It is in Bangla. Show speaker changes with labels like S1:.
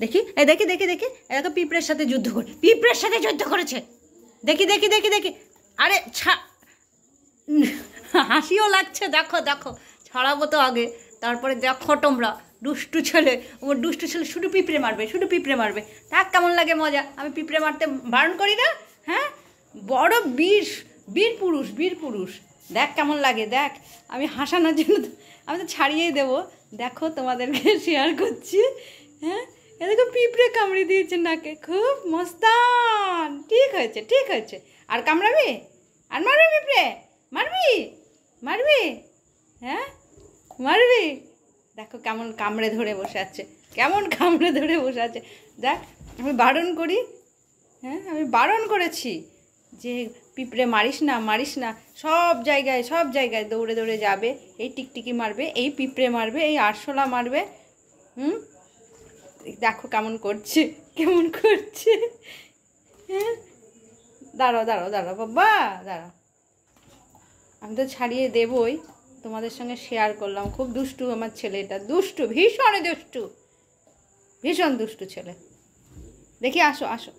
S1: দেখি এই দেখি দেখি দেখি এরকম পিঁপড়ের সাথে যুদ্ধ করে, পিঁপড়ের সাথে যুদ্ধ করেছে। দেখি দেখি দেখি দেখি, আরে হাসিও লাগছে। দেখো দেখো, ছাড়াবো তো আগে, তারপরে দেখো তোমরা। দুষ্টু ছেলে, ওর দুষ্টু ছেলে শুধু পিঁপড়ে মারবে, শুধু পিঁপড়ে মারবে। তাক কেমন লাগে মজা, আমি পিঁপড়ে মারতে বারণ করি না? হ্যাঁ, বড় বীর, বীর পুরুষ, বীর পুরুষ। দেখ কেমন লাগে, দেখ। আমি হাসানোর জন্য আমি তো ছাড়িয়েই দেবো। দেখো তোমাদেরকে শেয়ার করছি। হ্যাঁ, এরকম পিঁপড়ে কামড়ে দিয়েছে নাকে, খুব মস্তান। ঠিক হয়েছে, ঠিক হয়েছে। আর কামড়াবি? আর মারবি পিঁপড়ে? মারবি? মারবি? হ্যাঁ মারবি? দেখো কেমন কামড়ে ধরে বসে আছে, কেমন কামড়ে ধরে বসে আছে। দেখ, আমি বারণ করি, হ্যাঁ আমি বারণ করেছি যে পিঁপড়ে মারিস না, মারিস না। সব জায়গায়, সব জায়গায় দৌড়ে দৌড়ে যাবে, এই টিকটিকি মারবে, এই পিঁপড়ে মারবে, এই আরশোলা মারবে। দেখো কেমন করছে, কেমন করছে। হ্যাঁ, দাঁড়াও দাঁড়াও দাঁড়াও বাবা, দাঁড়াও। আমি তো ছাড়িয়ে দেবই, তোমাদের সঙ্গে শেয়ার করলাম। খুব দুষ্টু আমার ছেলেটা, দুষ্টু, ভীষণ দুষ্টু, ভীষণ দুষ্টু ছেলে। দেখি, আসো আসো।